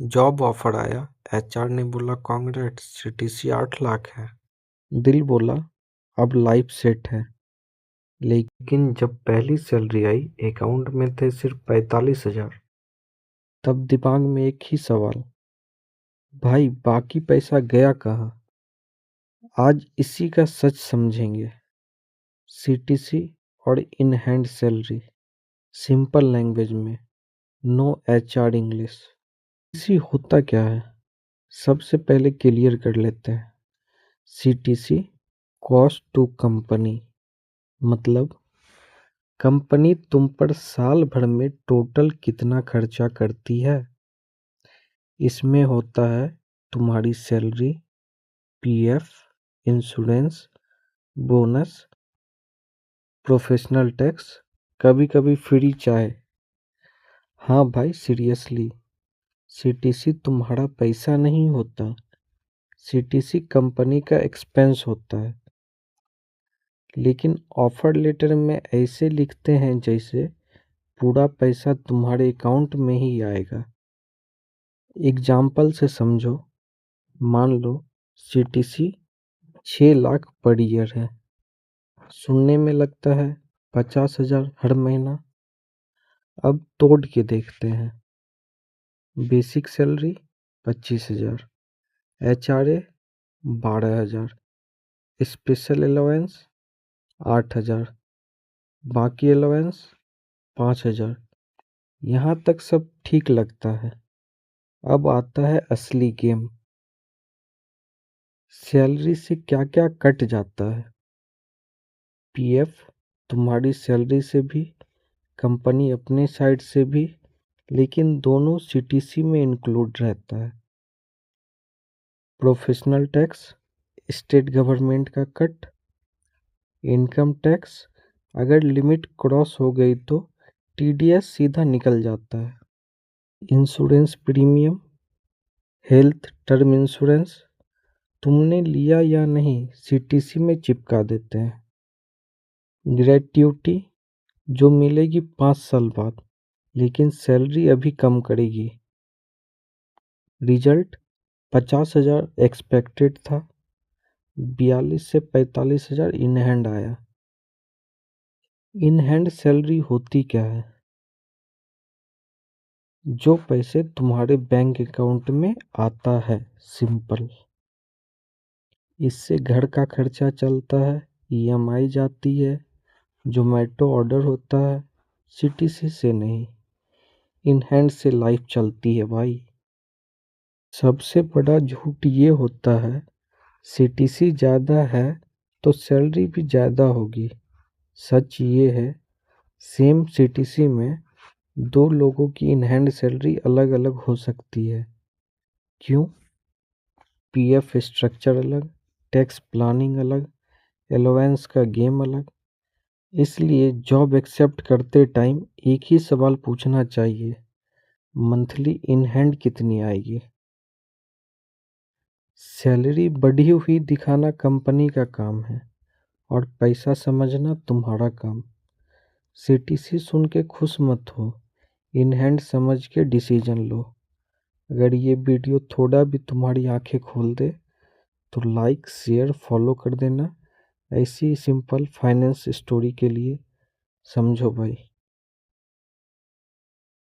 Job offer आया। HR ने बोला कांग्रेट्स, सीटीसी 8 लाख है। दिल बोला अब लाइफ सेट है। लेकिन जब पहली सैलरी आई, अकाउंट में थे सिर्फ 45,000। तब दिमाग में एक ही सवाल, भाई बाकी पैसा गया कहाँ? आज इसी का सच समझेंगे। सीटीसी और in hand salary, simple language में, नो एचआर इंग्लिश। सीटीसी होता क्या है, सबसे पहले क्लियर कर लेते हैं। सीटीसी कॉस्ट टू कंपनी, मतलब कंपनी तुम पर साल भर में टोटल कितना खर्चा करती है। इसमें होता है तुम्हारी salary, PF, insurance, bonus, professional tax, कभी कभी फ्री चाय। हाँ भाई सीरियसली, सीटीसी तुम्हारा पैसा नहीं होता, सीटीसी कंपनी का एक्सपेंस होता है। लेकिन ऑफर लेटर में ऐसे लिखते हैं जैसे पूरा पैसा तुम्हारे अकाउंट में ही आएगा। एग्जाम्पल से समझो, मान लो सीटीसी 6 लाख पर ईयर है। सुनने में लगता है 50,000 हर महीना। अब तोड़ के देखते हैं। Basic salary 25,000, HRA 12,000, special allowance 8,000, बाकी अलाउंस 5,000। यहाँ तक सब ठीक लगता है। अब आता है असली गेम। सैलरी से क्या क्या कट जाता है। पीएफ तुम्हारी सैलरी से भी, कंपनी अपने साइड से भी, लेकिन दोनों सीटीसी में इंक्लूड रहता है। प्रोफेशनल टैक्स, स्टेट गवर्नमेंट का कट। इनकम टैक्स, अगर लिमिट क्रॉस हो गई तो टीडीएस सीधा निकल जाता है। Insurance premium, health term insurance तुमने लिया या नहीं सीटीसी में चिपका देते हैं। ग्रेट्युटी जो मिलेगी 5 साल बाद, लेकिन सैलरी अभी कम करेगी। रिजल्ट 50,000 एक्सपेक्टेड था, 42 से 45,000 इन हैंड आया। इन हैंड सैलरी होती क्या है? जो पैसे तुम्हारे बैंक अकाउंट में आता है, सिंपल। इससे घर का खर्चा चलता है, ईएमआई जाती है, जोमेटो ऑर्डर होता है। सीटीसी से नहीं, इन हैंड से लाइफ चलती है भाई। सबसे बड़ा झूठ ये होता है सीटीसी ज़्यादा है तो सैलरी भी ज़्यादा होगी। सच ये है, सेम सीटीसी में दो लोगों की इन हैंड सैलरी अलग अलग हो सकती है। क्यों? पीएफ स्ट्रक्चर अलग, टैक्स प्लानिंग अलग, अलाउंस का गेम अलग। इसलिए जॉब एक्सेप्ट करते टाइम एक ही सवाल पूछना चाहिए, मंथली इन हैंड कितनी आएगी। सैलरी बढ़ी हुई दिखाना कंपनी का काम है और पैसा समझना तुम्हारा काम। सीटीसी सुन के खुश मत हो, इन हैंड समझ के डिसीजन लो। अगर ये वीडियो थोड़ा भी तुम्हारी आंखें खोल दे तो लाइक शेयर फॉलो कर देना। ऐसी सिंपल फाइनेंस स्टोरी के लिए। समझो भाई।